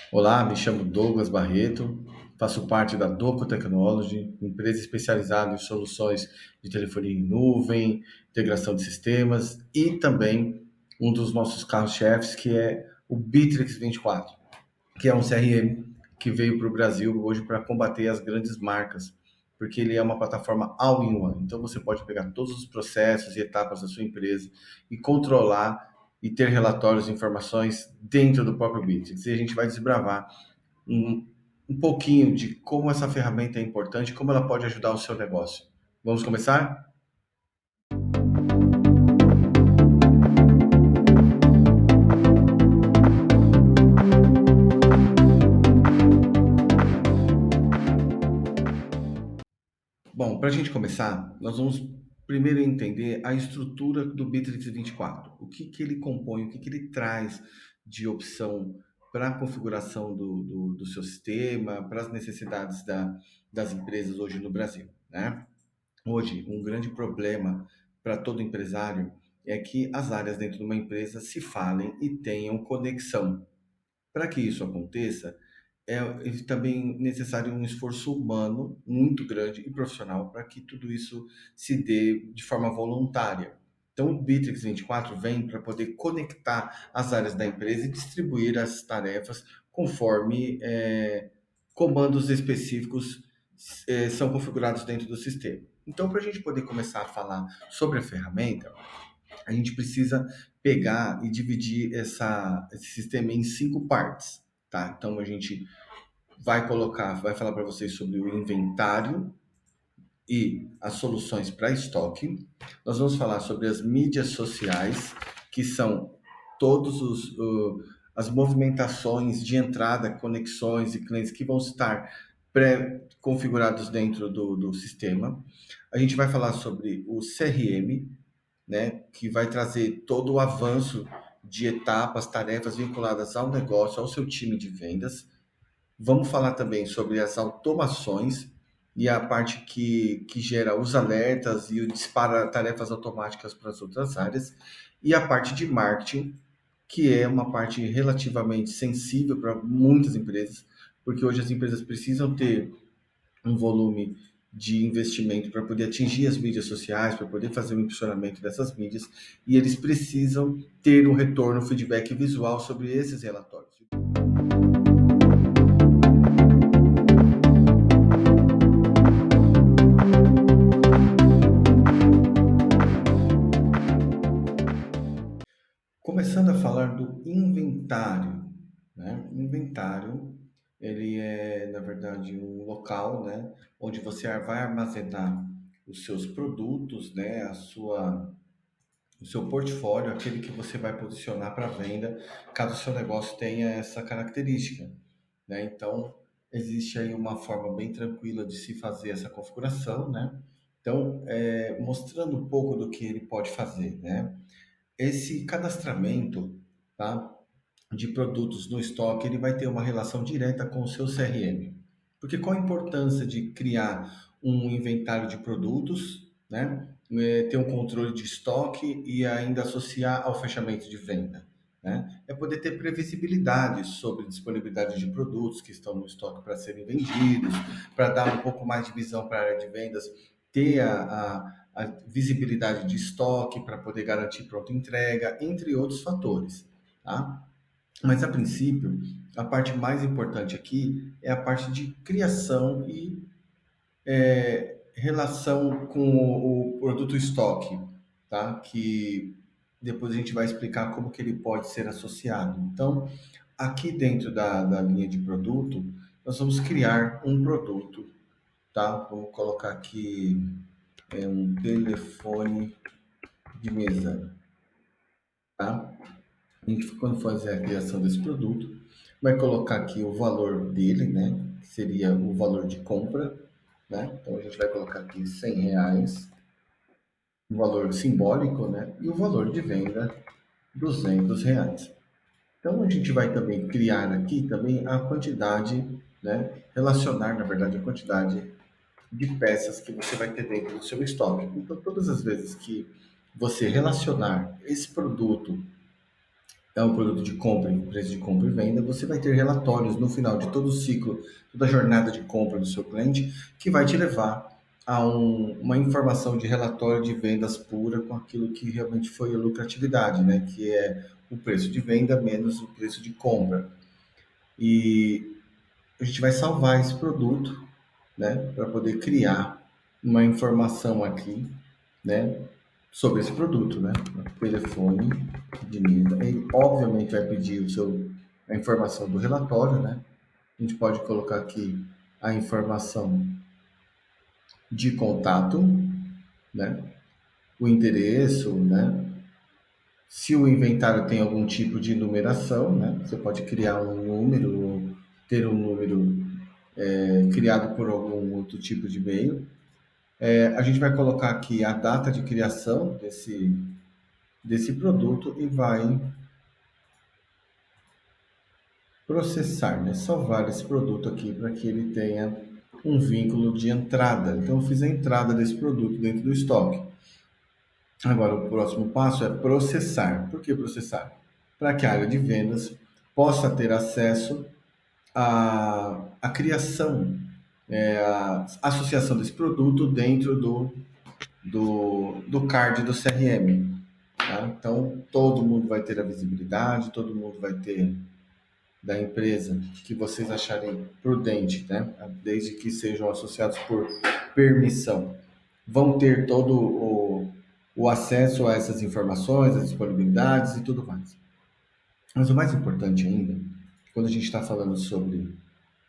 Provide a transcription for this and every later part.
Olá, me chamo Douglas Barreto, faço parte da Doco Technology, empresa especializada em soluções de telefonia em nuvem, integração de sistemas e também um dos nossos carros-chefes, que é o Bittrex 24, que é um CRM que veio para o Brasil hoje para combater as grandes marcas, porque ele é uma plataforma all-in-one. Então você pode pegar todos os processos e etapas da sua empresa e controlar e ter relatórios e informações dentro do próprio Bittrex. E a gente vai desbravar um, um pouquinho de como essa ferramenta é importante, como ela pode ajudar o seu negócio. Vamos começar? Bom, para a gente começar, nós vamos primeiro entender a estrutura do Bittrex 24. O que, que ele compõe, o que, que ele traz de opção para a configuração do seu sistema, para as necessidades das empresas hoje no Brasil, né? Hoje, um grande problema para todo empresário é que as áreas dentro de uma empresa se falem e tenham conexão. Para que isso aconteça, é também necessário um esforço humano muito grande e profissional para que tudo isso se dê de forma voluntária. Então, o Bittrex 24 vem para poder conectar as áreas da empresa e distribuir as tarefas conforme comandos específicos são configurados dentro do sistema. Então, para a gente poder começar a falar sobre a ferramenta, a gente precisa pegar e dividir esse sistema em cinco partes, tá? Então a gente vai falar para vocês sobre o inventário e as soluções para estoque. Nós vamos falar sobre as mídias sociais, que são todos as movimentações de entrada, conexões e clientes que vão estar pré-configurados dentro do sistema. A gente vai falar sobre o CRM, né, que vai trazer todo o avanço de etapas, tarefas vinculadas ao negócio, ao seu time de vendas. Vamos falar também sobre as automações e a parte que gera os alertas e o dispara tarefas automáticas para as outras áreas. E a parte de marketing, que é uma parte relativamente sensível para muitas empresas, porque hoje as empresas precisam ter um volume de investimento para poder atingir as mídias sociais, para poder fazer o impulsionamento dessas mídias, e eles precisam ter um retorno, feedback visual sobre esses relatórios. Começando a falar do inventário, né? O inventário, ele é, na verdade, um local, né, onde você vai armazenar os seus produtos, né, o seu portfólio, aquele que você vai posicionar para venda, caso o seu negócio tenha essa característica, né? Então, existe aí uma forma bem tranquila de se fazer essa configuração, né? Então, mostrando um pouco do que ele pode fazer, né? Esse cadastramento, tá, de produtos no estoque, ele vai ter uma relação direta com o seu CRM. Porque qual a importância de criar um inventário de produtos, né? Ter um controle de estoque e ainda associar ao fechamento de venda, né? É poder ter previsibilidade sobre disponibilidade de produtos que estão no estoque para serem vendidos, para dar um pouco mais de visão para a área de vendas, ter a visibilidade de estoque para poder garantir pronta entrega, entre outros fatores, tá? Mas a princípio, a parte mais importante aqui é a parte de criação e relação com o produto estoque, tá? Que depois a gente vai explicar como que ele pode ser associado. Então, aqui dentro da linha de produto, nós vamos criar um produto, tá? Vamos colocar aqui um telefone de mesa, tá? A gente, quando fazer a criação desse produto, vai colocar aqui o valor dele, né? Que seria o valor de compra, né? Então a gente vai colocar aqui R$ 100, um valor simbólico, né? E o valor de venda R$ 200. Então a gente vai também criar aqui também a quantidade, né? Relacionar, na verdade, a quantidade de peças que você vai ter dentro do seu estoque. Então todas as vezes que você relacionar esse produto é um produto de compra, preço de compra e venda, você vai ter relatórios no final de todo o ciclo, toda a jornada de compra do seu cliente, que vai te levar a uma informação de relatório de vendas pura com aquilo que realmente foi a lucratividade, né? Que é o preço de venda menos o preço de compra. E a gente vai salvar esse produto, né? Para poder criar uma informação aqui, né? Sobre esse produto, né? Telefone de mesa. Ele obviamente vai pedir a informação do relatório, né? A gente pode colocar aqui a informação de contato, né? O endereço, né? Se o inventário tem algum tipo de numeração, né? Você pode criar um número ou ter um número criado por algum outro tipo de meio. A gente vai colocar aqui a data de criação desse produto e vai processar, né? Salvar esse produto aqui para que ele tenha um vínculo de entrada. Então, eu fiz a entrada desse produto dentro do estoque. Agora, o próximo passo é processar. Por que processar? Para que a área de vendas possa ter acesso à criação, à associação desse produto dentro do card do CRM. Tá? Então, todo mundo vai ter a visibilidade, todo mundo vai ter da empresa que vocês acharem prudente, né? Desde que sejam associados por permissão, vão ter todo o acesso a essas informações, as disponibilidades e tudo mais. Mas o mais importante ainda, quando a gente está falando sobre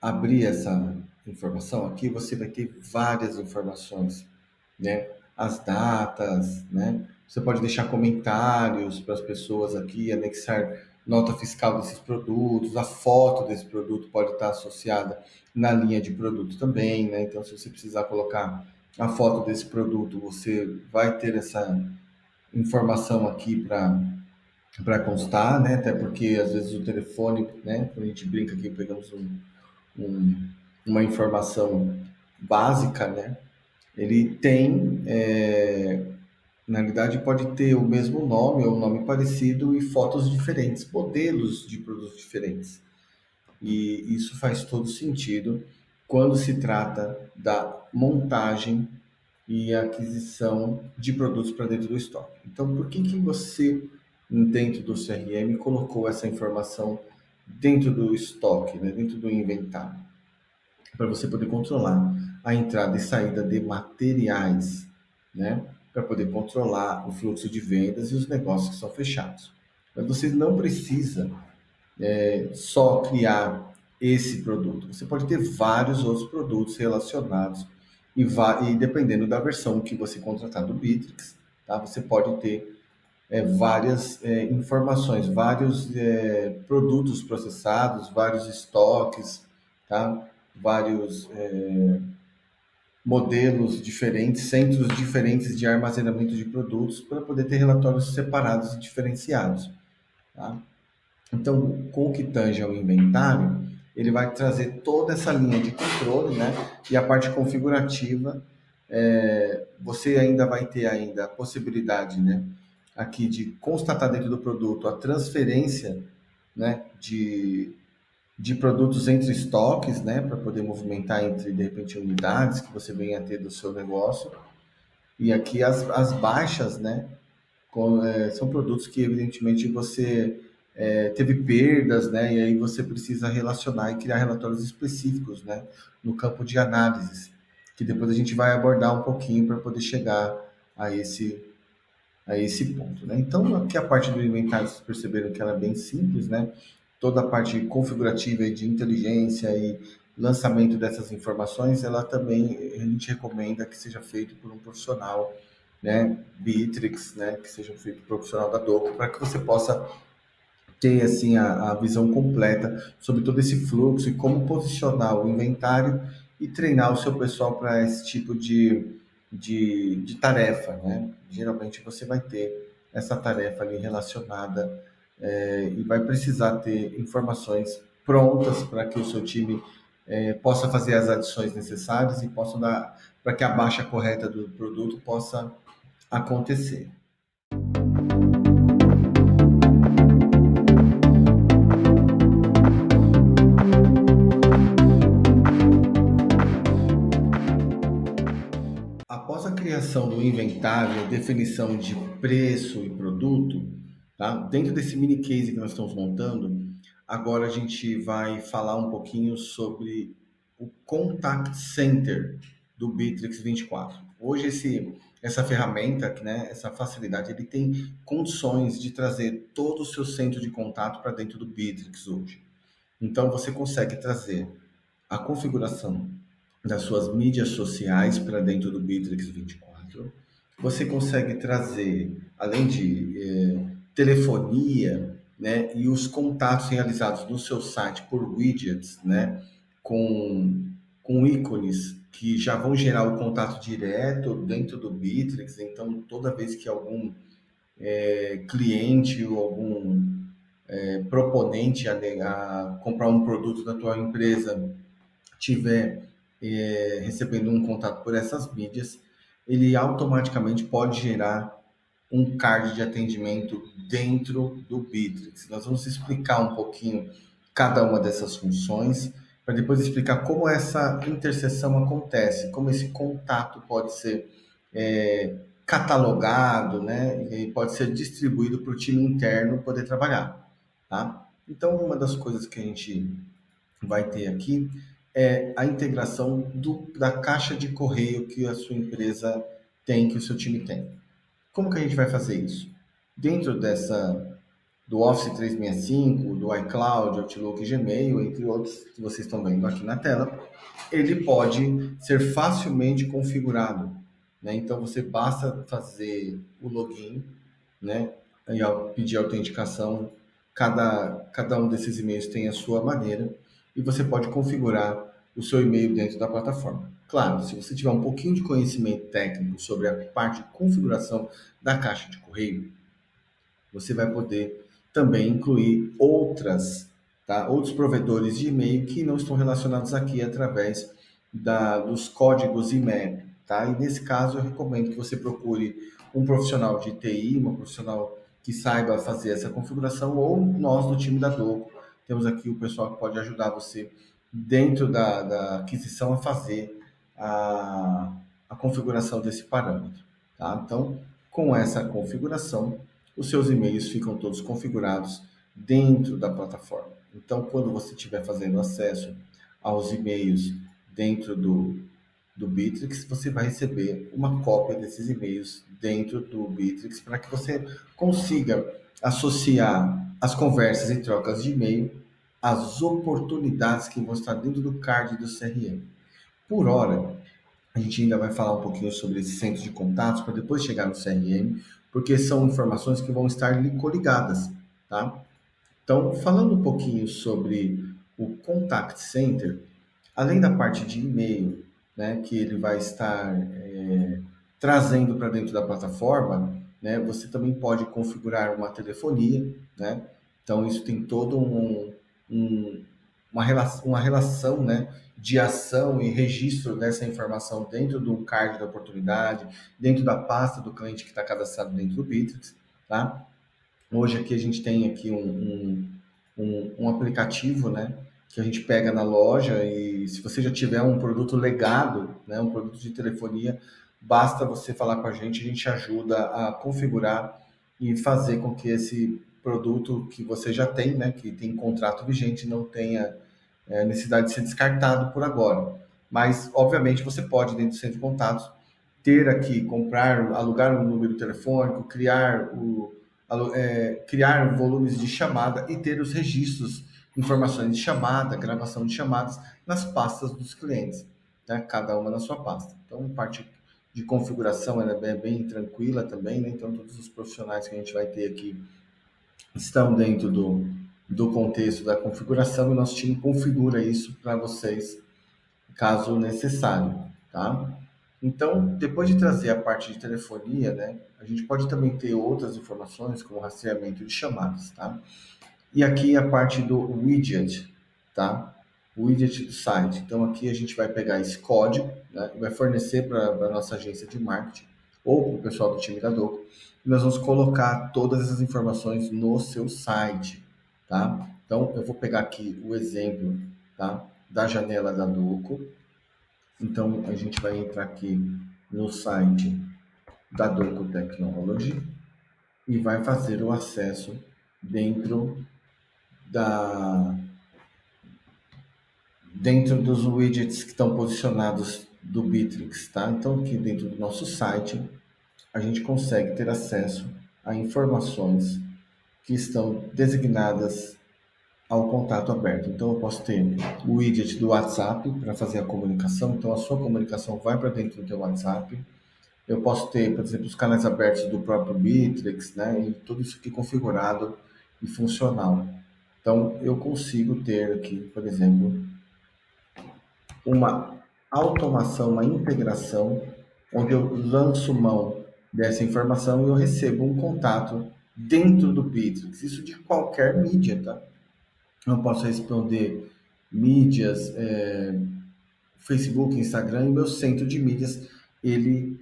abrir essa informação aqui, você vai ter várias informações, né? As datas, né? Você pode deixar comentários para as pessoas aqui, anexar nota fiscal desses produtos, a foto desse produto pode estar associada na linha de produto também, né? Então, se você precisar colocar a foto desse produto, você vai ter essa informação aqui para constar, né? Até porque às vezes o telefone, né? Quando a gente brinca aqui, pegamos um, uma informação básica, né? Ele tem, na realidade, pode ter o mesmo nome ou um nome parecido e fotos diferentes, modelos de produtos diferentes. E isso faz todo sentido quando se trata da montagem e aquisição de produtos para dentro do estoque. Então, por que você, dentro do CRM, colocou essa informação dentro do estoque, né, dentro do inventário? Para você poder controlar a entrada e saída de materiais, né? Para poder controlar o fluxo de vendas e os negócios que são fechados. Mas você não precisa só criar esse produto. Você pode ter vários outros produtos relacionados e dependendo da versão que você contratar do Bitrix, tá? Você pode ter várias informações, vários produtos processados, vários estoques, tá? Vários modelos diferentes, centros diferentes de armazenamento de produtos para poder ter relatórios separados e diferenciados. Tá? Então, com o que tange ao inventário, ele vai trazer toda essa linha de controle, né? E a parte configurativa, você ainda vai ter ainda a possibilidade, né? Aqui de constatar dentro do produto a transferência, né? De produtos entre estoques, né? Para poder movimentar entre, de repente, unidades que você venha a ter do seu negócio. E aqui as baixas, né? São produtos que, evidentemente, você teve perdas, né? E aí você precisa relacionar e criar relatórios específicos, né? No campo de análises, que depois a gente vai abordar um pouquinho para poder chegar a esse ponto, né? Então, aqui a parte do inventário, vocês perceberam que ela é bem simples, né? Toda a parte configurativa e de inteligência e lançamento dessas informações, ela também, a gente recomenda que seja feito por um profissional, né? Bitrix, né? Que seja feito por um profissional da Doco, para que você possa ter, assim, a visão completa sobre todo esse fluxo e como posicionar o inventário e treinar o seu pessoal para esse tipo de tarefa, né? Geralmente você vai ter essa tarefa ali relacionada e vai precisar ter informações prontas para que o seu time possa fazer as adições necessárias e possa dar para que a baixa correta do produto possa acontecer. organização do inventário, definição de preço e produto, tá? Dentro desse mini case que nós estamos montando, agora a gente vai falar um pouquinho sobre o Contact Center do Bitrix 24. Hoje essa ferramenta, né, essa facilidade, ele tem condições de trazer todo o seu centro de contato para dentro do Bitrix hoje. Então você consegue trazer a configuração das suas mídias sociais para dentro do Bitrix 24. Você consegue trazer, além de telefonia, né, e os contatos realizados no seu site por widgets, né, com ícones que já vão gerar o contato direto dentro do Bitrix. Então, toda vez que algum cliente ou algum proponente a comprar um produto da tua empresa tiver recebendo um contato por essas mídias, ele automaticamente pode gerar um card de atendimento dentro do Bitrix. Nós vamos explicar um pouquinho cada uma dessas funções, para depois explicar como essa interseção acontece, como esse contato pode ser catalogado, né? E pode ser distribuído para o time interno poder trabalhar, tá? Então, uma das coisas que a gente vai ter aqui é a integração da caixa de correio que a sua empresa tem, que o seu time tem. Como que a gente vai fazer isso? Dentro do Office 365, do iCloud, Outlook, Gmail, entre outros que vocês estão vendo aqui na tela, ele pode ser facilmente configurado, né? Então você basta fazer o login, né? E ao pedir autenticação, cada um desses e-mails tem a sua maneira e você pode configurar o seu e-mail dentro da plataforma. Claro, se você tiver um pouquinho de conhecimento técnico sobre a parte de configuração da caixa de correio, você vai poder também incluir outros provedores de e-mail que não estão relacionados aqui através dos códigos IMAP, tá? E nesse caso eu recomendo que você procure um profissional de TI, uma profissional que saiba fazer essa configuração, ou nós do time da Doco. Temos aqui o pessoal que pode ajudar você dentro da aquisição a fazer a configuração desse parâmetro, tá? Então, com essa configuração, os seus e-mails ficam todos configurados dentro da plataforma. Então, quando você estiver fazendo acesso aos e-mails dentro do Bitrix, você vai receber uma cópia desses e-mails dentro do Bitrix para que você consiga associar as conversas e trocas de e-mail às oportunidades que vão estar dentro do card do CRM. Por hora, a gente ainda vai falar um pouquinho sobre esse centro de contatos para depois chegar no CRM, porque são informações que vão estar coligadas, tá? Então, falando um pouquinho sobre o Contact Center, além da parte de e-mail, né, que ele vai estar trazendo para dentro da plataforma, né, você também pode configurar uma telefonia, né? Então, isso tem todo uma relação, né, de ação e registro dessa informação dentro do card da oportunidade, dentro da pasta do cliente que está cadastrado dentro do Bitrix, tá? Hoje aqui a gente tem aqui um aplicativo, né, que a gente pega na loja, e se você já tiver um produto legado, né, um produto de telefonia, basta você falar com a gente ajuda a configurar e fazer com que esse produto que você já tem, né, que tem contrato vigente, não tenha necessidade de ser descartado por agora. Mas, obviamente, você pode, dentro do centro de contatos, ter aqui, comprar, alugar um número telefônico, criar volumes de chamada e ter os registros, informações de chamada, gravação de chamadas nas pastas dos clientes, né? Cada uma na sua pasta. Então, a parte de configuração ela é bem tranquila também, né? Então, todos os profissionais que a gente vai ter aqui estão dentro do contexto da configuração, e o nosso time configura isso para vocês, caso necessário, tá? Então, depois de trazer a parte de telefonia, né, a gente pode também ter outras informações, como rastreamento de chamadas, tá? E aqui a parte do widget, tá? O widget do site. Então, aqui a gente vai pegar esse código, né, e vai fornecer para a nossa agência de marketing ou para o pessoal do time da Doco. E nós vamos colocar todas essas informações no seu site, tá? Então, eu vou pegar aqui o exemplo, tá, da janela da Doco. Então, a gente vai entrar aqui no site da Doco Technology e vai fazer o acesso dentro da dentro dos widgets que estão posicionados do Bitrix, tá? Então aqui dentro do nosso site a gente consegue ter acesso a informações que estão designadas ao contato aberto. Então eu posso ter o widget do WhatsApp para fazer a comunicação, então a sua comunicação vai para dentro do teu WhatsApp. Eu posso ter, por exemplo, os canais abertos do próprio Bitrix, né? E tudo isso aqui configurado e funcional. Então eu consigo ter aqui, por exemplo, uma automação, uma integração, onde eu lanço mão dessa informação e eu recebo um contato dentro do Bitrix. Isso de qualquer mídia, tá? Eu posso responder mídias, Facebook, Instagram, e meu centro de mídias, ele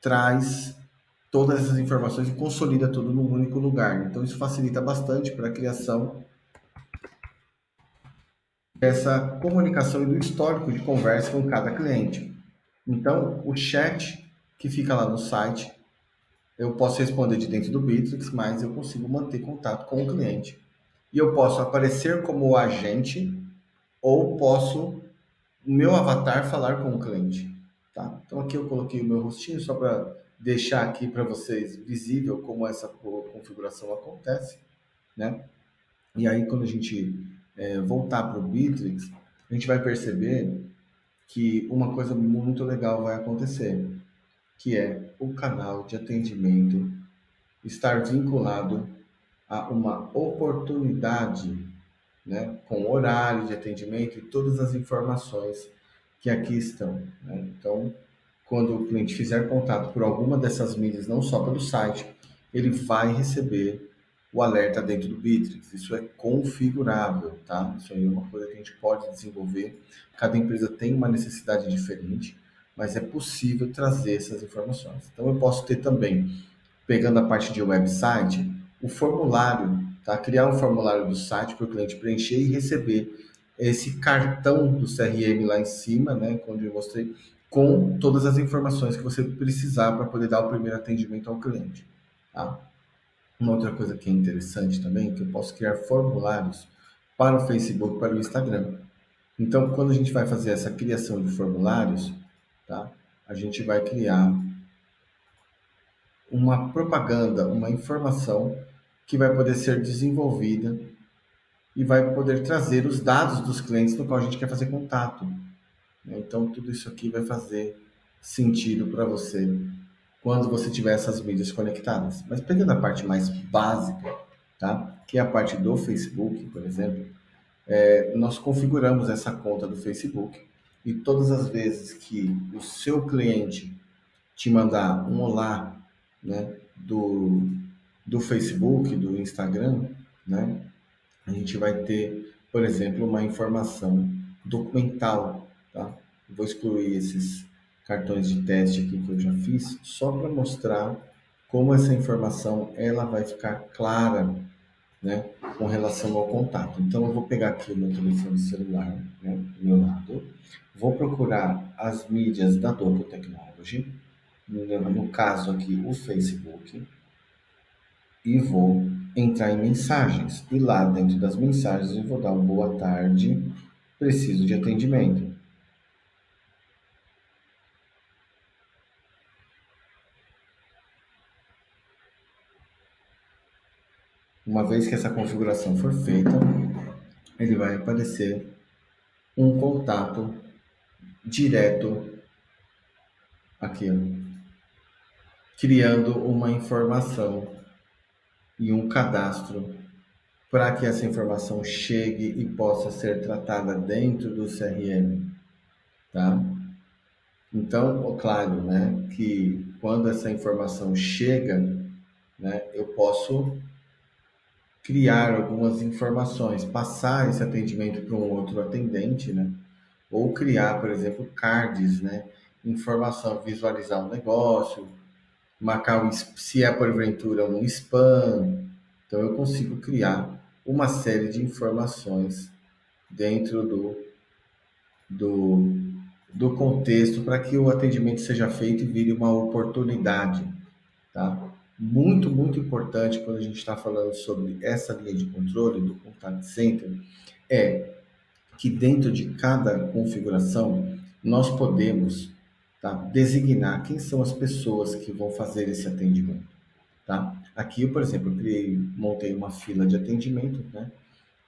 traz todas essas informações e consolida tudo num único lugar. Então isso facilita bastante para a criação dessa comunicação e do histórico de conversa com cada cliente. Então, o chat que fica lá no site, eu posso responder de dentro do Bitrix, mas eu consigo manter contato com o cliente. E eu posso aparecer como agente ou posso, o meu avatar, falar com o cliente. Tá? Então, aqui eu coloquei o meu rostinho só para deixar aqui para vocês visível como essa configuração acontece, né? E aí, quando a gente voltar para o Bitrix, a gente vai perceber que uma coisa muito legal vai acontecer, que é o canal de atendimento estar vinculado a uma oportunidade, né, com horário de atendimento e todas as informações que aqui estão, né? Então, quando o cliente fizer contato por alguma dessas mídias, não só pelo site, ele vai receber o alerta dentro do Bitrix. Isso é configurável, tá? Isso aí é uma coisa que a gente pode desenvolver. Cada empresa tem uma necessidade diferente, mas é possível trazer essas informações. Então, eu posso ter também, pegando a parte de website, o formulário, tá? Criar um formulário do site para o cliente preencher e receber esse cartão do CRM lá em cima, né? Onde eu mostrei, com todas as informações que você precisar para poder dar o primeiro atendimento ao cliente, tá? Uma outra coisa que é interessante também é que eu posso criar formulários para o Facebook, para o Instagram. Então, quando a gente vai fazer essa criação de formulários, tá? A gente vai criar uma propaganda, uma informação que vai poder ser desenvolvida e vai poder trazer os dados dos clientes no qual a gente quer fazer contato, né? Então, tudo isso aqui vai fazer sentido para você quando você tiver essas mídias conectadas. Mas pegando a parte mais básica, tá? Que é a parte do Facebook, por exemplo, nós configuramos essa conta do Facebook e todas as vezes que o seu cliente te mandar um olá, né, do Facebook, do Instagram, né, a gente vai ter, por exemplo, uma informação documental, tá? Vou excluir esses cartões de teste aqui que eu já fiz, só para mostrar como essa informação ela vai ficar clara, né, com relação ao contato. Então, eu vou pegar aqui o meu telefone celular, né, do meu lado, vou procurar as mídias da Doco Technology, no caso aqui o Facebook, e vou entrar em mensagens. E lá dentro das mensagens eu vou dar um boa tarde, preciso de atendimento. Uma vez que essa configuração for feita, ele vai aparecer um contato direto aqui, ó, criando uma informação e um cadastro para que essa informação chegue e possa ser tratada dentro do CRM, tá? Então, claro, né, que quando essa informação chega, né, eu posso criar algumas informações, passar esse atendimento para um outro atendente, né, ou criar, por exemplo, cards, né, informação, visualizar um negócio, marcar se é porventura um spam. Então, eu consigo criar uma série de informações dentro do do contexto para que o atendimento seja feito e vire uma oportunidade, tá? Muito, muito importante quando a gente está falando sobre essa linha de controle do contact center é que dentro de cada configuração nós podemos, tá, designar quem são as pessoas que vão fazer esse atendimento, tá? Aqui, por exemplo, montei uma fila de atendimento, né?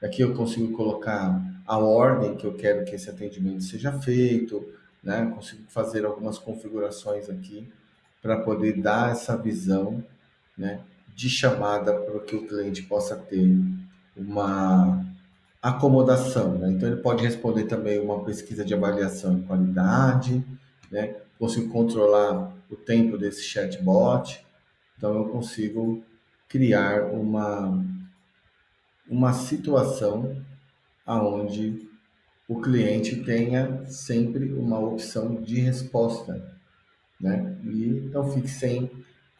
Aqui eu consigo colocar a ordem que eu quero que esse atendimento seja feito, né? Consigo fazer algumas configurações aqui para poder dar essa visão, né, de chamada para que o cliente possa ter uma acomodação, né? Então ele pode responder também uma pesquisa de avaliação de qualidade, né? Consigo controlar o tempo desse chatbot, então eu consigo criar uma situação aonde o cliente tenha sempre uma opção de resposta, né? E não fique sem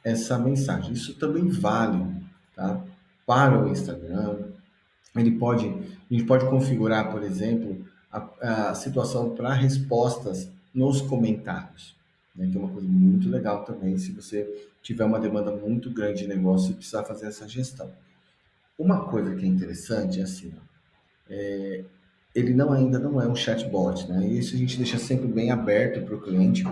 essa mensagem. Isso também vale, tá, para o Instagram. A gente pode configurar, por exemplo, a situação para respostas nos comentários, né? Que é uma coisa muito legal também, se você tiver uma demanda muito grande de negócio e precisar fazer essa gestão. Uma coisa que é interessante é assim, ó, ele ainda não é um chatbot, né? Isso a gente deixa sempre bem aberto para o cliente.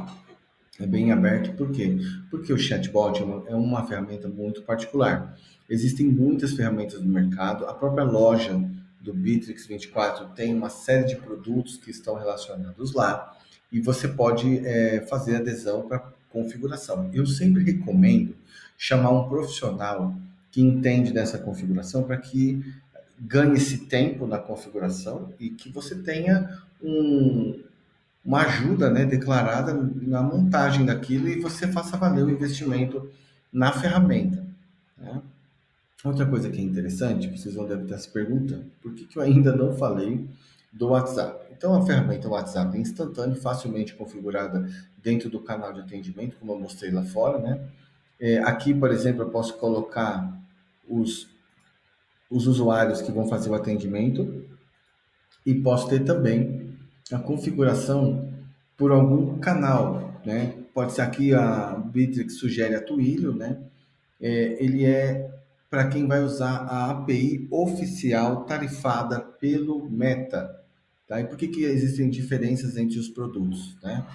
É bem aberto, por quê? Porque o chatbot é uma ferramenta muito particular. Existem muitas ferramentas no mercado, a própria loja do Bitrix 24 tem uma série de produtos que estão relacionados lá e você pode fazer adesão para configuração. Eu sempre recomendo chamar um profissional que entende dessa configuração para que ganhe esse tempo na configuração e que você tenha uma ajuda, né, declarada na montagem daquilo e você faça valer o investimento na ferramenta, né? Outra coisa que é interessante, vocês vão deve estar se perguntando, por que eu ainda não falei do WhatsApp? Então, a ferramenta WhatsApp é instantânea, facilmente configurada dentro do canal de atendimento, como eu mostrei lá fora, né? Aqui, por exemplo, eu posso colocar os, os usuários que vão fazer o atendimento e posso ter também a configuração por algum canal, né? Pode ser aqui a Bitrix sugere a Twilio, né? Ele é para quem vai usar a API oficial tarifada pelo Meta, tá? E por que que existem diferenças entre os produtos, né?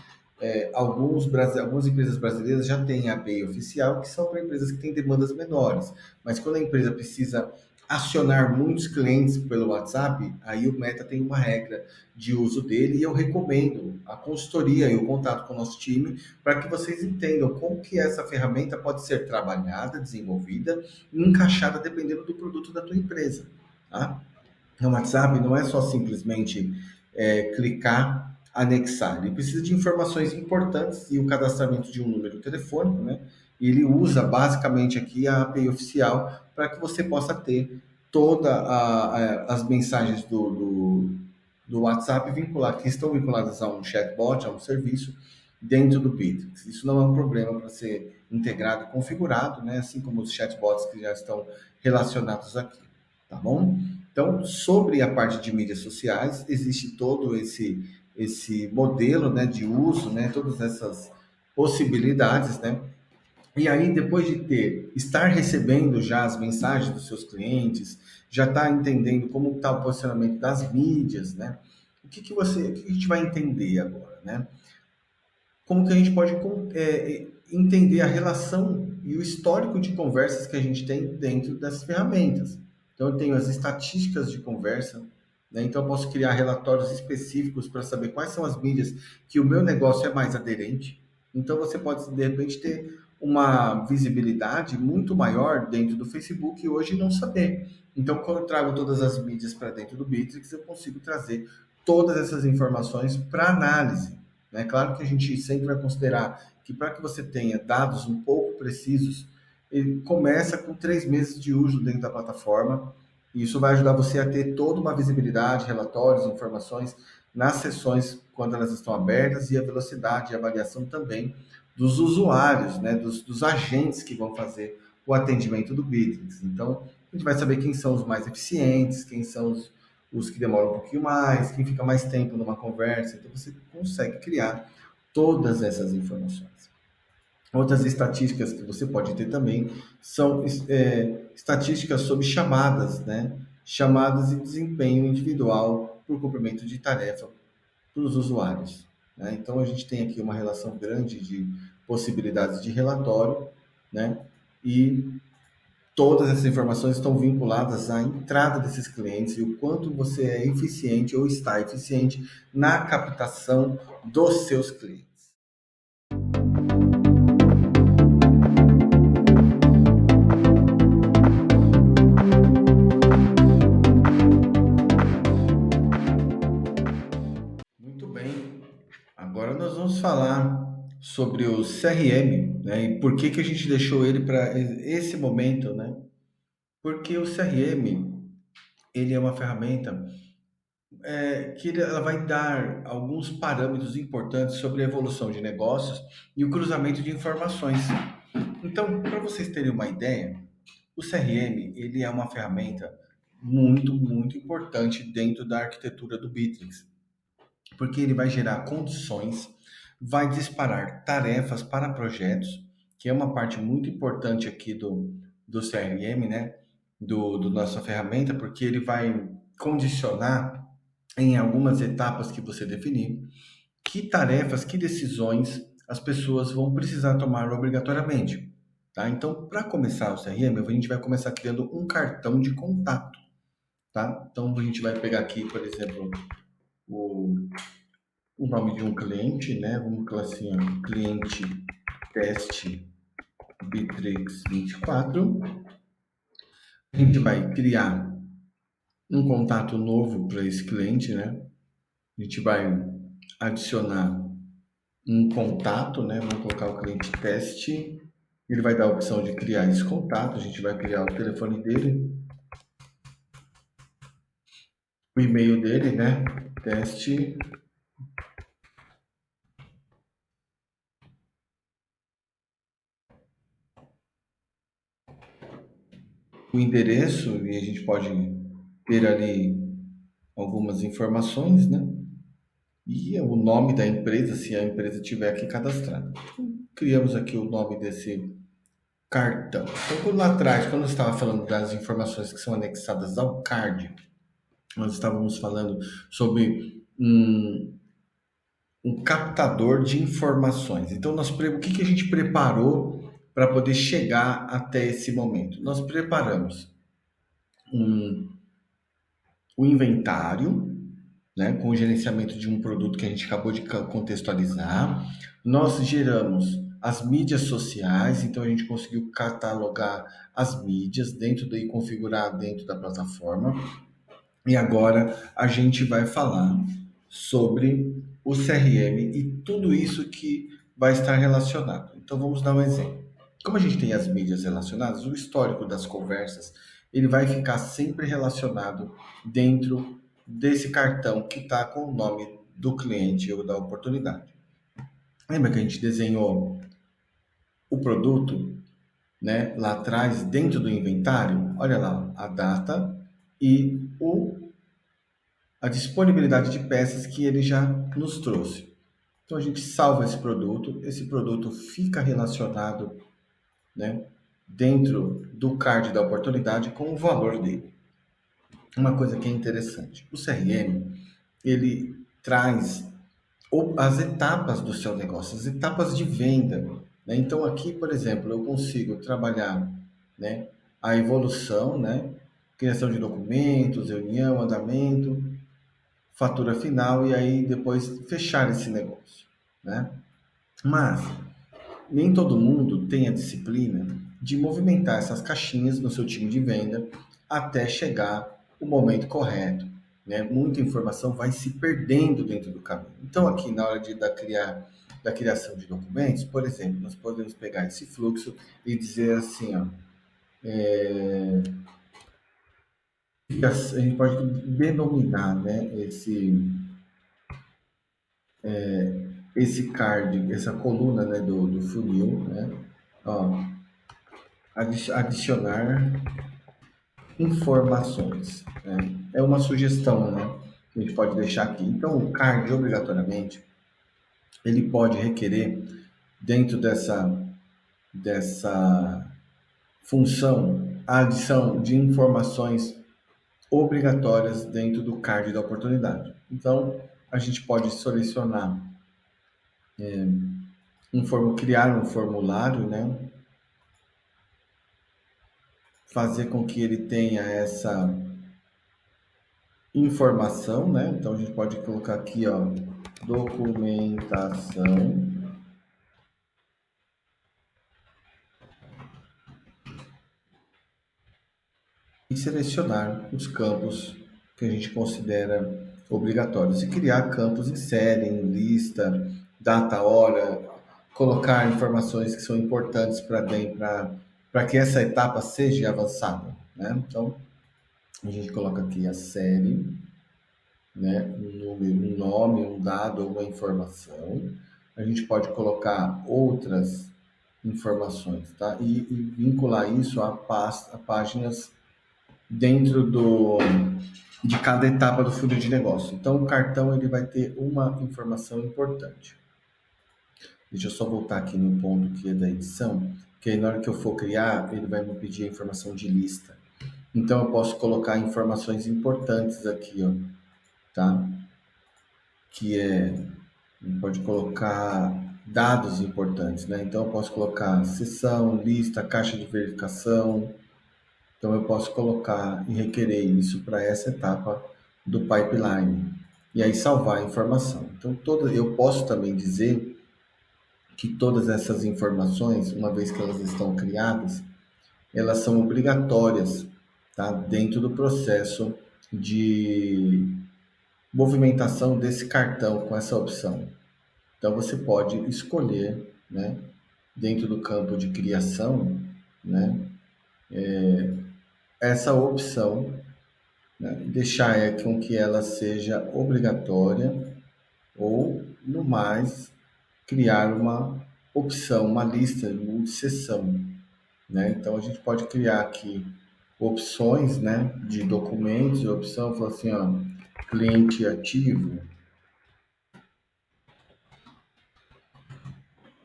Algumas empresas brasileiras já têm a API oficial, que são para empresas que têm demandas menores. Mas quando a empresa precisa acionar muitos clientes pelo WhatsApp, aí o Meta tem uma regra de uso dele e eu recomendo a consultoria e o contato com o nosso time para que vocês entendam como que essa ferramenta pode ser trabalhada, desenvolvida e encaixada dependendo do produto da tua empresa, tá? No WhatsApp não é só simplesmente clicar, anexar. Ele precisa de informações importantes e o cadastramento de um número telefônico, né? E ele usa basicamente aqui a API oficial para que você possa ter todas as mensagens do WhatsApp que estão vinculadas a um chatbot, a um serviço dentro do Bitrix. Isso não é um problema para ser integrado e configurado, né? Assim como os chatbots que já estão relacionados aqui, tá bom? Então, sobre a parte de mídias sociais, existe todo esse modelo, né, de uso, né, todas essas possibilidades, né? E aí, depois de estar recebendo já as mensagens dos seus clientes, já está entendendo como está o posicionamento das mídias, né? O que a gente vai entender agora, né? Como que a gente pode entender a relação e o histórico de conversas que a gente tem dentro das ferramentas. Então, eu tenho as estatísticas de conversa, né? Então, eu posso criar relatórios específicos para saber quais são as mídias que o meu negócio é mais aderente. Então, você pode, de repente, ter uma visibilidade muito maior dentro do Facebook e hoje não saber. Então, quando eu trago todas as mídias para dentro do Bitrix, eu consigo trazer todas essas informações para análise, né? Claro que a gente sempre vai considerar que para que você tenha dados um pouco precisos, ele começa com 3 meses de uso dentro da plataforma, e isso vai ajudar você a ter toda uma visibilidade, relatórios, informações nas sessões quando elas estão abertas e a velocidade e avaliação também dos usuários, né, dos agentes que vão fazer o atendimento do Bitrix. Então, a gente vai saber quem são os mais eficientes, quem são os que demoram um pouquinho mais, quem fica mais tempo numa conversa. Então você consegue criar todas essas informações. Outras estatísticas que você pode ter também são estatísticas sobre chamadas, né? Chamadas e desempenho individual por cumprimento de tarefa para os usuários, né? Então a gente tem aqui uma relação grande de possibilidades de relatório, né? E todas essas informações estão vinculadas à entrada desses clientes e o quanto você é eficiente ou está eficiente na captação dos seus clientes. Muito bem. Agora nós vamos falar sobre o CRM, né? E por que que a gente deixou ele para esse momento, né? Porque o CRM, ele é uma ferramenta que ela vai dar alguns parâmetros importantes sobre a evolução de negócios e o cruzamento de informações. Então, para vocês terem uma ideia, o CRM ele é uma ferramenta muito importante dentro da arquitetura do Bitrix, porque ele vai gerar condições, vai disparar tarefas para projetos, que é uma parte muito importante aqui do CRM, né? Do nossa ferramenta, porque ele vai condicionar em algumas etapas que você definir, que tarefas, que decisões as pessoas vão precisar tomar obrigatoriamente. Tá? Então, para começar o CRM, a gente vai começar criando um cartão de contato. Tá? Então, a gente vai pegar aqui, por exemplo, o, o nome de um cliente, né? Vamos colocar assim, ó, cliente teste Bitrix 24. A gente vai criar um contato novo para esse cliente, né? A gente vai adicionar um contato, né? Vamos colocar o cliente teste. Ele vai dar a opção de criar esse contato. A gente vai criar o telefone dele, o e-mail dele, né? Teste. O endereço, e a gente pode ter ali algumas informações, né? E o nome da empresa, se a empresa tiver aqui cadastrada. Criamos aqui o nome desse cartão. Então, lá atrás, quando eu estava falando das informações que são anexadas ao card, nós estávamos falando sobre um captador de informações. Então, o que a gente preparou para poder chegar até esse momento? Nós preparamos um, um inventário, né, com o gerenciamento de um produto que a gente acabou de contextualizar. Nós geramos as mídias sociais, então a gente conseguiu catalogar as mídias e configurar dentro da plataforma. E agora a gente vai falar sobre o CRM e tudo isso que vai estar relacionado. Então vamos dar um exemplo. Como a gente tem as mídias relacionadas, o histórico das conversas, ele vai ficar sempre relacionado dentro desse cartão que está com o nome do cliente ou da oportunidade. Lembra que a gente desenhou o produto, né, lá atrás, dentro do inventário? Olha lá, a data e a disponibilidade de peças que ele já nos trouxe. Então a gente salva esse produto fica relacionado, né, dentro do card da oportunidade com o valor dele. Uma coisa que é interessante, o CRM, ele traz as etapas do seu negócio, as etapas de venda, né? Então aqui, por exemplo, eu consigo trabalhar, né, a evolução, né, criação de documentos, reunião, andamento, fatura final e aí depois fechar esse negócio, né? Mas nem todo mundo tem a disciplina de movimentar essas caixinhas no seu time de venda até chegar o momento correto, né? Muita informação vai se perdendo dentro do caminho. Então aqui na hora da criação de documentos, por exemplo, nós podemos pegar esse fluxo e dizer assim, ó, a gente pode denominar, né, esse card, essa coluna, né, do funil, né? Ó, adicionar informações, né? É uma sugestão, né? Que a gente pode deixar aqui. Então, o card, obrigatoriamente, ele pode requerer, dentro dessa função, a adição de informações obrigatórias dentro do card da oportunidade. Então, a gente pode selecionar, criar um formulário, né? Fazer com que ele tenha essa informação, né? Então, a gente pode colocar aqui, ó, documentação e selecionar os campos que a gente considera obrigatórios e criar campos em série, em lista, data, hora, colocar informações que são importantes para que essa etapa seja avançada, né? Então, a gente coloca aqui a série, né? Um número, um nome, um dado ou uma informação. A gente pode colocar outras informações, tá? E vincular isso a páginas dentro de cada etapa do funil de negócio. Então, o cartão ele vai ter uma informação importante. Deixa eu só voltar aqui no ponto que é da edição, que aí na hora que eu for criar, ele vai me pedir a informação de lista. Então, eu posso colocar informações importantes aqui, ó, tá? Que é, pode colocar dados importantes, né? Então, eu posso colocar seção, lista, caixa de verificação. Então, eu posso colocar e requerer isso para essa etapa do pipeline. E aí salvar a informação. Então, eu posso também dizer que todas essas informações, uma vez que elas estão criadas, elas são obrigatórias, tá? Dentro do processo de movimentação desse cartão com essa opção. Então, você pode escolher, né, dentro do campo de criação, né, essa opção, né, deixar com que ela seja obrigatória ou, no mais, criar uma opção, uma lista multisseção, né? Então, a gente pode criar aqui opções, né, de documentos, opção, fala assim, ó, cliente ativo.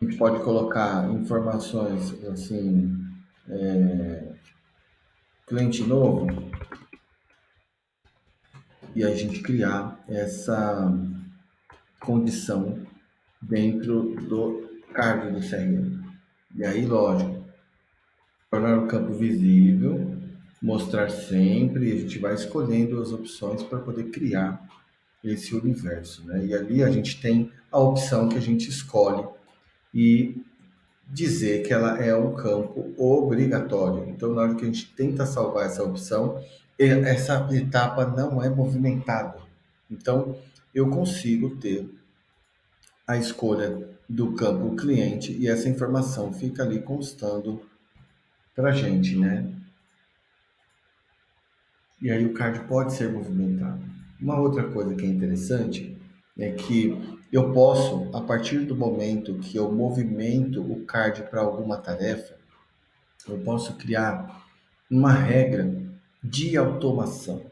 A gente pode colocar informações assim, cliente novo, e a gente criar essa condição dentro do card do CRM. E aí, lógico, tornar o campo visível, mostrar sempre, e a gente vai escolhendo as opções para poder criar esse universo, né? E ali a gente tem a opção que a gente escolhe e dizer que ela é um campo obrigatório. Então, na hora que a gente tenta salvar essa opção, essa etapa não é movimentada. Então, eu consigo ter a escolha do campo cliente e essa informação fica ali constando para a gente, né? E aí o card pode ser movimentado. Uma outra coisa que é interessante é que eu posso, a partir do momento que eu movimento o card para alguma tarefa, eu posso criar uma regra de automação,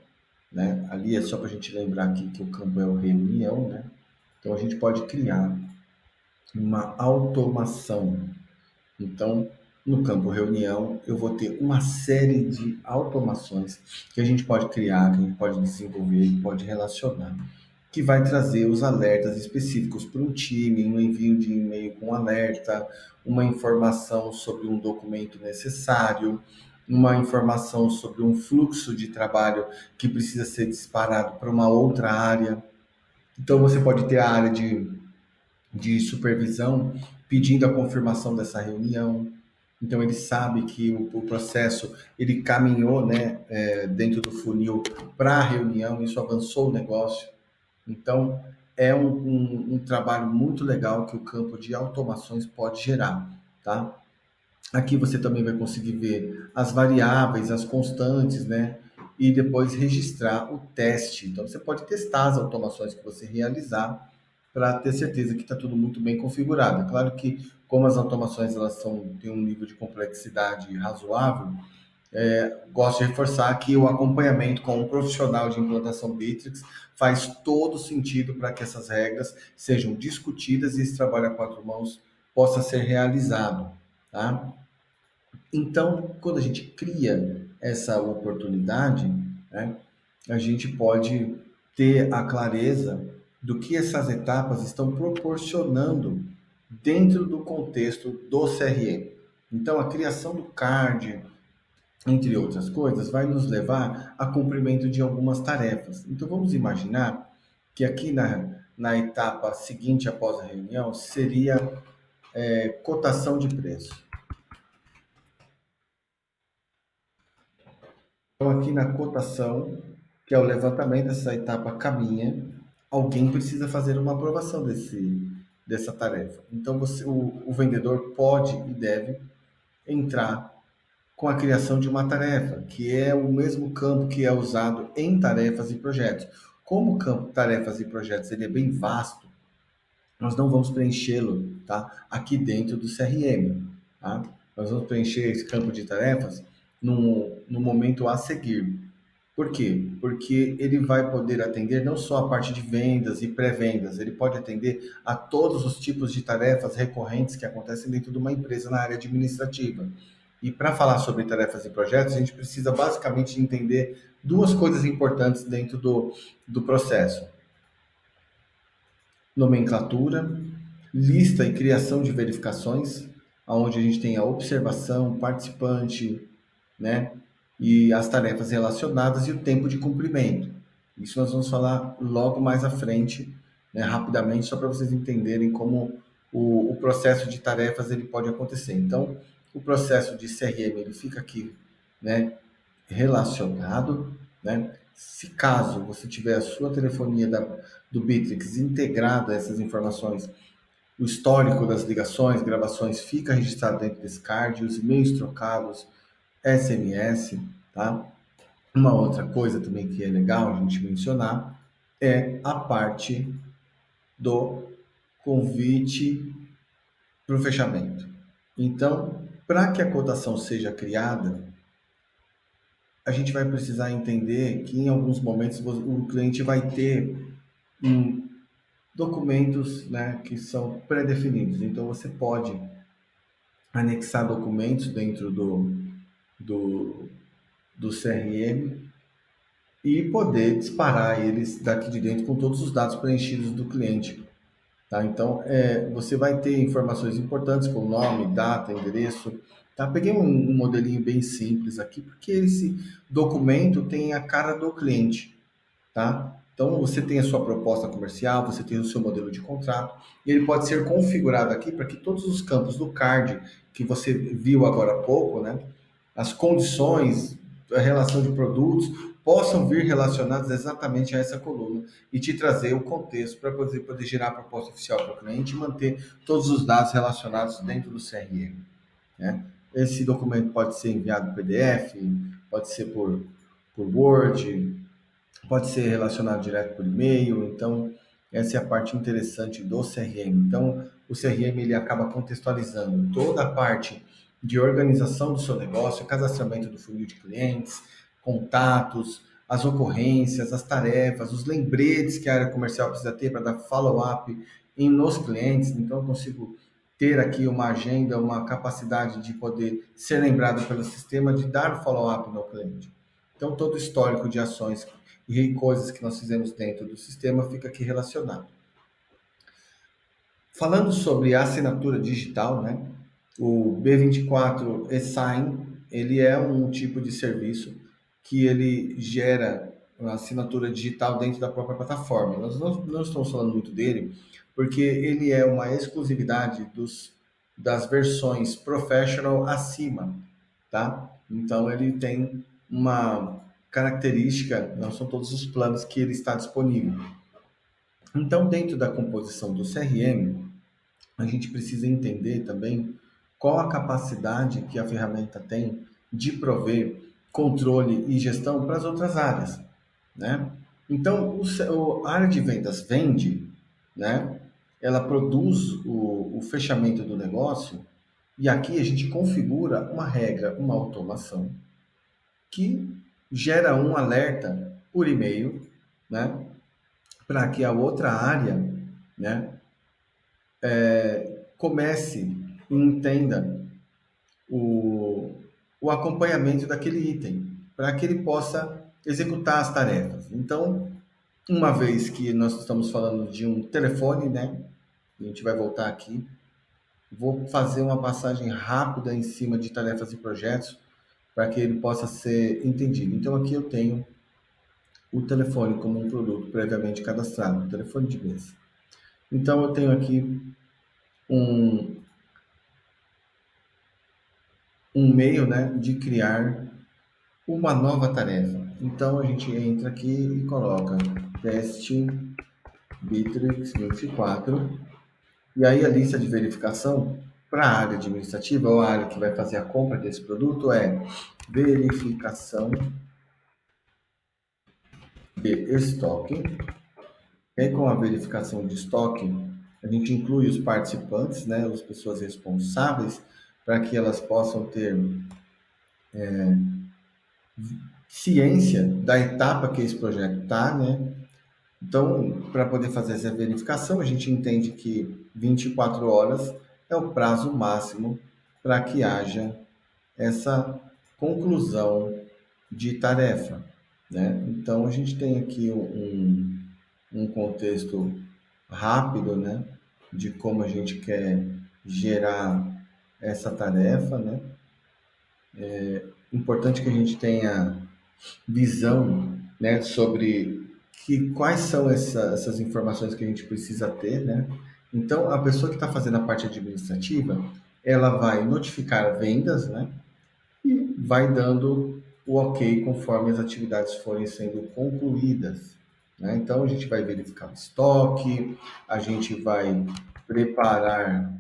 né? Ali é só para a gente lembrar aqui que o campo é o reunião, né? Então a gente pode criar uma automação. Então, no campo reunião, eu vou ter uma série de automações que a gente pode criar, que a gente pode desenvolver, que pode relacionar, que vai trazer os alertas específicos para um time, um envio de e-mail com alerta, uma informação sobre um documento necessário, uma informação sobre um fluxo de trabalho que precisa ser disparado para uma outra área. Então, você pode ter a área de supervisão pedindo a confirmação dessa reunião. Então ele sabe que o processo ele caminhou, né, dentro do funil para a reunião, isso avançou o negócio. Então é um trabalho muito legal que o campo de automações pode gerar, tá? Aqui você também vai conseguir ver as variáveis, as constantes, né? E depois registrar o teste. Então você pode testar as automações que você realizar para ter certeza que está tudo muito bem configurado. É claro que como as automações têm um nível de complexidade razoável, Gosto de reforçar que o acompanhamento com um profissional de implantação Bittrex faz todo sentido para que essas regras sejam discutidas e esse trabalho a quatro mãos possa ser realizado, tá? Então, quando a gente cria essa oportunidade, né, a gente pode ter a clareza do que essas etapas estão proporcionando dentro do contexto do CRM. Então, a criação do CARD, entre outras coisas, vai nos levar a cumprimento de algumas tarefas. Então, vamos imaginar que aqui na etapa seguinte após a reunião seria cotação de preço. Então, aqui na cotação, que é o levantamento dessa etapa caminha, alguém precisa fazer uma aprovação dessa tarefa. Então, o vendedor pode e deve entrar com a criação de uma tarefa, que é o mesmo campo que é usado em tarefas e projetos. Como o campo tarefas e projetos ele é bem vasto, nós não vamos preenchê-lo, tá? Aqui dentro do CRM, tá? Nós vamos preencher esse campo de tarefas no momento a seguir. Por quê? Porque ele vai poder atender não só a parte de vendas e pré-vendas, ele pode atender a todos os tipos de tarefas recorrentes que acontecem dentro de uma empresa na área administrativa. E para falar sobre tarefas e projetos, a gente precisa basicamente entender duas coisas importantes dentro do processo: nomenclatura, lista e criação de verificações, onde a gente tem a observação, participante, né? E as tarefas relacionadas e o tempo de cumprimento. Isso nós vamos falar logo mais à frente, né, rapidamente, só para vocês entenderem como o processo de tarefas ele pode acontecer. Então, o processo de CRM ele fica aqui, né, relacionado, né? Se caso você tiver a sua telefonia do Bittrex integrada a essas informações, o histórico das ligações, gravações fica registrado dentro desse card, os e-mails trocados, SMS, tá? Uma outra coisa também que é legal a gente mencionar é a parte do convite para o fechamento. Então, para que a cotação seja criada, a gente vai precisar entender que em alguns momentos o cliente vai ter documentos, né, que são pré-definidos. Então, você pode anexar documentos dentro do, do CRM e poder disparar eles daqui de dentro com todos os dados preenchidos do cliente. Tá? Então, você vai ter informações importantes como nome, data, endereço. Tá? Peguei um modelinho bem simples aqui, porque esse documento tem a cara do cliente. Tá? Então, você tem a sua proposta comercial, você tem o seu modelo de contrato, e ele pode ser configurado aqui para que todos os campos do card que você viu agora há pouco, né, as condições, a relação de produtos, possam vir relacionados exatamente a essa coluna e te trazer o contexto para poder gerar a proposta oficial para o cliente e manter todos os dados relacionados dentro do CRM. Né? Esse documento pode ser enviado PDF, pode ser por Word, pode ser relacionado direto por e-mail. Então, essa é a parte interessante do CRM. Então, o CRM ele acaba contextualizando toda a parte de organização do seu negócio, cadastramento do funil de clientes, contatos, as ocorrências, as tarefas, os lembretes que a área comercial precisa ter para dar follow-up nos clientes. Então, eu consigo ter aqui uma agenda, uma capacidade de poder ser lembrado pelo sistema de dar follow-up no cliente. Então, todo o histórico de ações e coisas que nós fizemos dentro do sistema fica aqui relacionado. Falando sobre a assinatura digital, né? O B24 eSign, ele é um tipo de serviço que ele gera a assinatura digital dentro da própria plataforma. Nós não estamos falando muito dele, porque ele é uma exclusividade das versões Professional acima, tá? Então ele tem uma característica, não são todos os planos que ele está disponível. Então, dentro da composição do CRM, a gente precisa entender também qual a capacidade que a ferramenta tem de prover controle e gestão para as outras áreas, né? Então, a área de vendas vende, né? Ela produz o fechamento do negócio e aqui a gente configura uma regra, uma automação que gera um alerta por e-mail, né, para que a outra área, né, comece e entenda o, o acompanhamento daquele item, para que ele possa executar as tarefas. Então, uma vez que nós estamos falando de um telefone, né, a gente vai voltar aqui, vou fazer uma passagem rápida em cima de tarefas e projetos para que ele possa ser entendido. Então, aqui eu tenho o telefone como um produto previamente cadastrado, o telefone de mesa. Então, eu tenho aqui um, um meio, né, de criar uma nova tarefa. Então, a gente entra aqui e coloca teste Bittrex 24. E aí, a lista de verificação para a área administrativa, ou a área que vai fazer a compra desse produto, é verificação de estoque. E aí, com a verificação de estoque, a gente inclui os participantes, né, as pessoas responsáveis, para que elas possam ter ciência da etapa que esse projeto está, né? Então, para poder fazer essa verificação, a gente entende que 24 horas é o prazo máximo para que haja essa conclusão de tarefa, né? Então, a gente tem aqui um contexto rápido, né, de como a gente quer gerar essa tarefa, né? Importante que a gente tenha visão, né, sobre quais são essas informações que a gente precisa ter, né? Então, a pessoa que está fazendo a parte administrativa, ela vai notificar vendas, né? E vai dando o ok conforme as atividades forem sendo concluídas, né? Então, a gente vai verificar o estoque, a gente vai preparar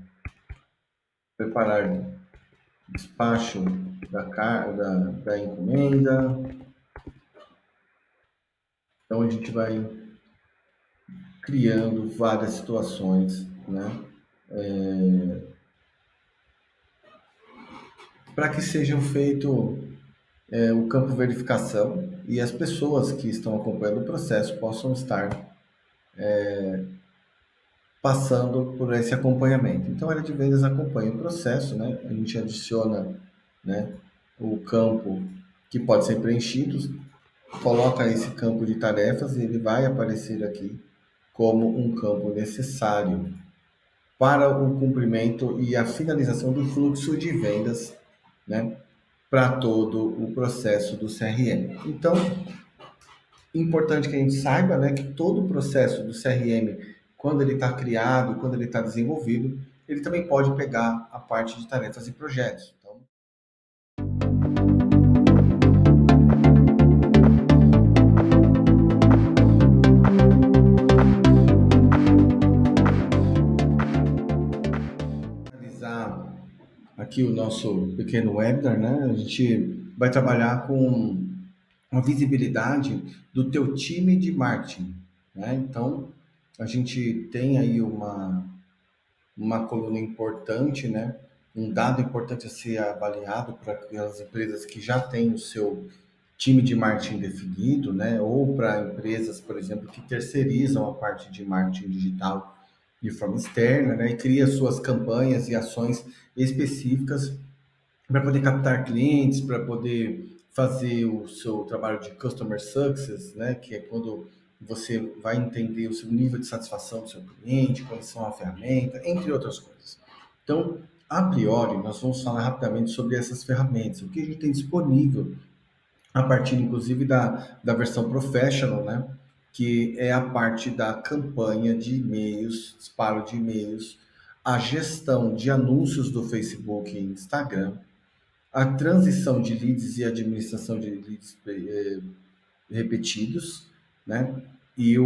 despacho da encomenda. Então, a gente vai criando várias situações, né, para que sejam feito o campo verificação e as pessoas que estão acompanhando o processo possam estar passando por esse acompanhamento. Então, a área de vendas acompanha o processo, né? A gente adiciona, né, o campo que pode ser preenchido, coloca esse campo de tarefas e ele vai aparecer aqui como um campo necessário para o cumprimento e a finalização do fluxo de vendas, né, para todo o processo do CRM. Então, importante que a gente saiba, né, que todo o processo do CRM, quando ele está criado, quando ele está desenvolvido, ele também pode pegar a parte de tarefas e projetos. Então, finalizar aqui o nosso pequeno webinar, né, a gente vai trabalhar com a visibilidade do teu time de marketing, né? Então, a gente tem aí uma coluna importante, né? Um dado importante a ser avaliado para aquelas empresas que já têm o seu time de marketing definido, né? Ou para empresas, por exemplo, que terceirizam a parte de marketing digital de forma externa, né? E cria suas campanhas e ações específicas para poder captar clientes, para poder fazer o seu trabalho de customer success, né, que é quando você vai entender o seu nível de satisfação do seu cliente, quais são a ferramenta, entre outras coisas. Então, a priori, nós vamos falar rapidamente sobre essas ferramentas, o que a gente tem disponível a partir, inclusive, da versão professional, né, que é a parte da campanha de e-mails, disparo de e-mails, a gestão de anúncios do Facebook e Instagram, a transição de leads e administração de leads repetidos, né? E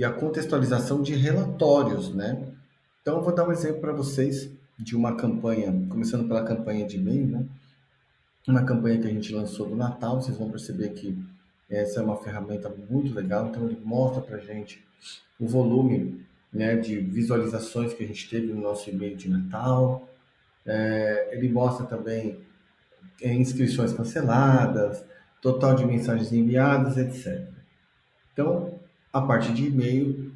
a contextualização de relatórios, né? Então, eu vou dar um exemplo para vocês de uma campanha, começando pela campanha de e-mail, né? Uma campanha que a gente lançou do Natal, vocês vão perceber que essa é uma ferramenta muito legal, então ele mostra para a gente o volume, né, de visualizações que a gente teve no nosso e-mail de Natal, ele mostra também inscrições canceladas, total de mensagens enviadas, etc. Então, a parte de e-mail,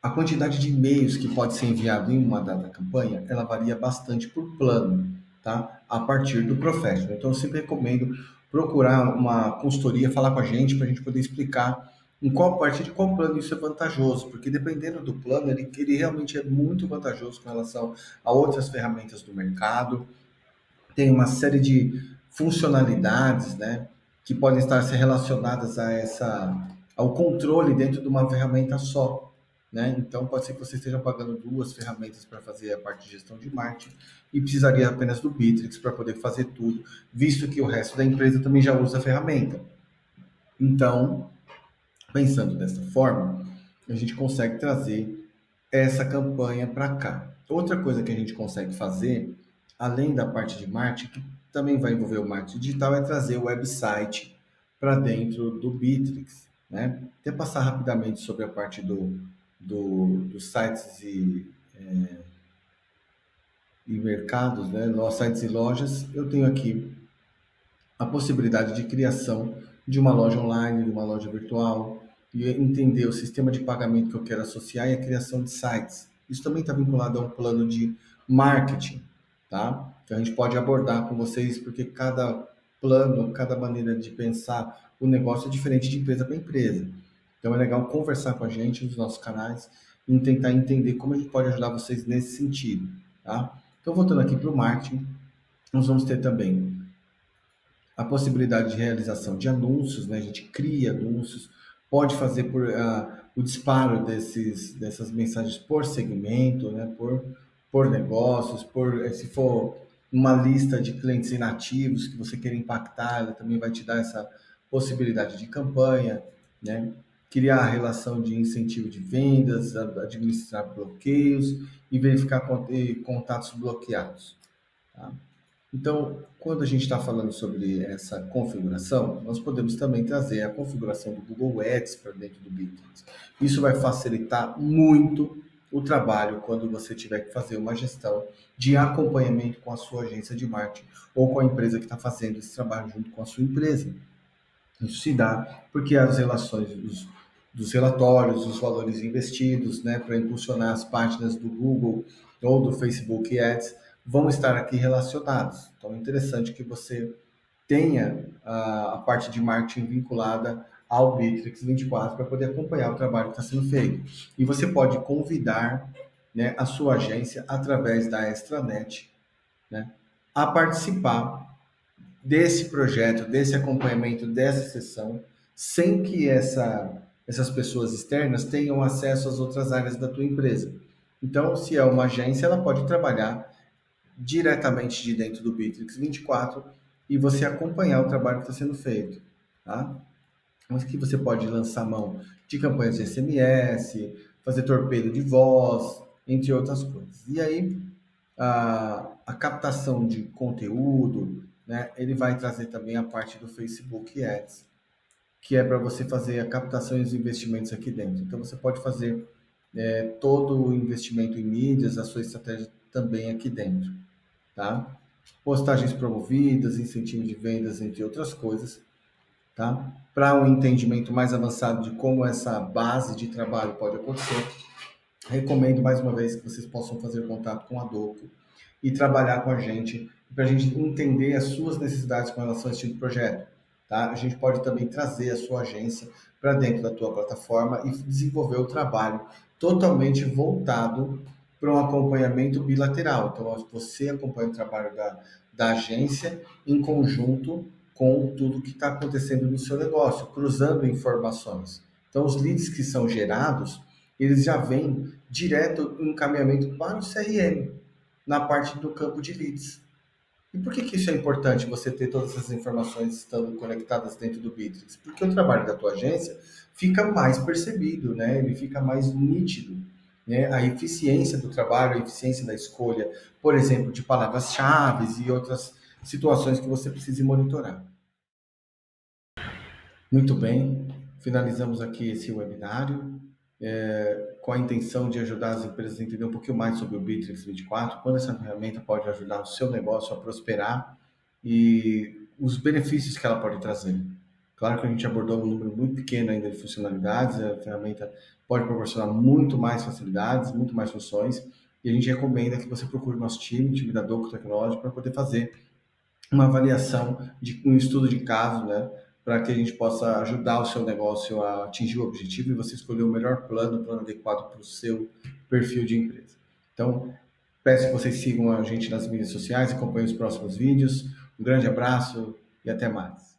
a quantidade de e-mails que pode ser enviado em uma dada campanha, ela varia bastante por plano, tá? A partir do professional. Então, eu sempre recomendo procurar uma consultoria, falar com a gente para a gente poder explicar em qual parte de qual plano isso é vantajoso, porque dependendo do plano, ele realmente é muito vantajoso com relação a outras ferramentas do mercado. Tem uma série de funcionalidades, né, que podem estar se relacionadas ao controle dentro de uma ferramenta só, né? Então pode ser que você esteja pagando duas ferramentas para fazer a parte de gestão de marketing e precisaria apenas do Bitrix para poder fazer tudo, visto que o resto da empresa também já usa a ferramenta. Então, pensando dessa forma, a gente consegue trazer essa campanha para cá. Outra coisa que a gente consegue fazer, além da parte de marketing, que também vai envolver o marketing digital, é trazer o website para dentro do Bitrix, né? Até passar rapidamente sobre a parte dos sites e mercados, né? Nos sites e lojas, eu tenho aqui a possibilidade de criação de uma loja online, de uma loja virtual, e entender o sistema de pagamento que eu quero associar e a criação de sites. Isso também está vinculado a um plano de marketing, tá? Que a gente pode abordar com vocês, porque cada plano, cada maneira de pensar o negócio é diferente de empresa para empresa. Então é legal conversar com a gente nos nossos canais e tentar entender como a gente pode ajudar vocês nesse sentido, tá? Então voltando aqui para o marketing, nós vamos ter também a possibilidade de realização de anúncios, né? A gente cria anúncios, pode fazer o disparo dessas mensagens por segmento, né? Por negócios, se for uma lista de clientes inativos que você quer impactar, ela também vai te dar essa possibilidade de campanha, né? Criar a relação de incentivo de vendas, administrar bloqueios e verificar contatos bloqueados. Tá? Então, quando a gente está falando sobre essa configuração, nós podemos também trazer a configuração do Google Ads para dentro do Bitrix. Isso vai facilitar muito o trabalho quando você tiver que fazer uma gestão de acompanhamento com a sua agência de marketing ou com a empresa que está fazendo esse trabalho junto com a sua empresa. Isso se dá porque as relações dos relatórios, os valores investidos, né, para impulsionar as páginas do Google ou do Facebook Ads, vão estar aqui relacionados. Então é interessante que você tenha a parte de marketing vinculada ao Bitrix 24 para poder acompanhar o trabalho que está sendo feito. E você pode convidar, né, a sua agência através da Extranet, né, a participar desse projeto, desse acompanhamento, dessa sessão, sem que essas pessoas externas tenham acesso às outras áreas da tua empresa. Então, se é uma agência, ela pode trabalhar diretamente de dentro do Bitrix 24 e você acompanhar o trabalho que está sendo feito, tá? Mas que você pode lançar mão de campanhas de SMS, fazer torpedo de voz, entre outras coisas. E aí, a captação de conteúdo, né, ele vai trazer também a parte do Facebook Ads, que é para você fazer a captação e os investimentos aqui dentro. Então, você pode fazer todo o investimento em mídias, a sua estratégia também aqui dentro, tá? Postagens promovidas, incentivo de vendas, entre outras coisas, tá? Para um entendimento mais avançado de como essa base de trabalho pode acontecer, recomendo mais uma vez que vocês possam fazer contato com a Doco e trabalhar com a gente para a gente entender as suas necessidades com relação a esse tipo de projeto. Tá? A gente pode também trazer a sua agência para dentro da tua plataforma e desenvolver o trabalho totalmente voltado para um acompanhamento bilateral. Então, você acompanha o trabalho da agência em conjunto com tudo que está acontecendo no seu negócio, cruzando informações. Então, os leads que são gerados, eles já vêm direto em encaminhamento para o CRM, na parte do campo de leads. E por que isso é importante, você ter todas essas informações estando conectadas dentro do Bitrix? Porque o trabalho da tua agência fica mais percebido, né? Ele fica mais nítido, né? A eficiência do trabalho, a eficiência da escolha, por exemplo, de palavras-chave e outras situações que você precise monitorar. Muito bem, finalizamos aqui esse webinário com a intenção de ajudar as empresas a entender um pouquinho mais sobre o Bitrix 24, quando essa ferramenta pode ajudar o seu negócio a prosperar, e os benefícios que ela pode trazer. Claro que a gente abordou um número muito pequeno ainda de funcionalidades, a ferramenta pode proporcionar muito mais facilidades, muito mais funções, e a gente recomenda que você procure o nosso time, o time da Doco Tecnológica, para poder fazer uma avaliação de um estudo de caso, né, para que a gente possa ajudar o seu negócio a atingir o objetivo e você escolher o melhor plano, o plano adequado para o seu perfil de empresa. Então, peço que vocês sigam a gente nas mídias sociais, acompanhem os próximos vídeos. Um grande abraço e até mais.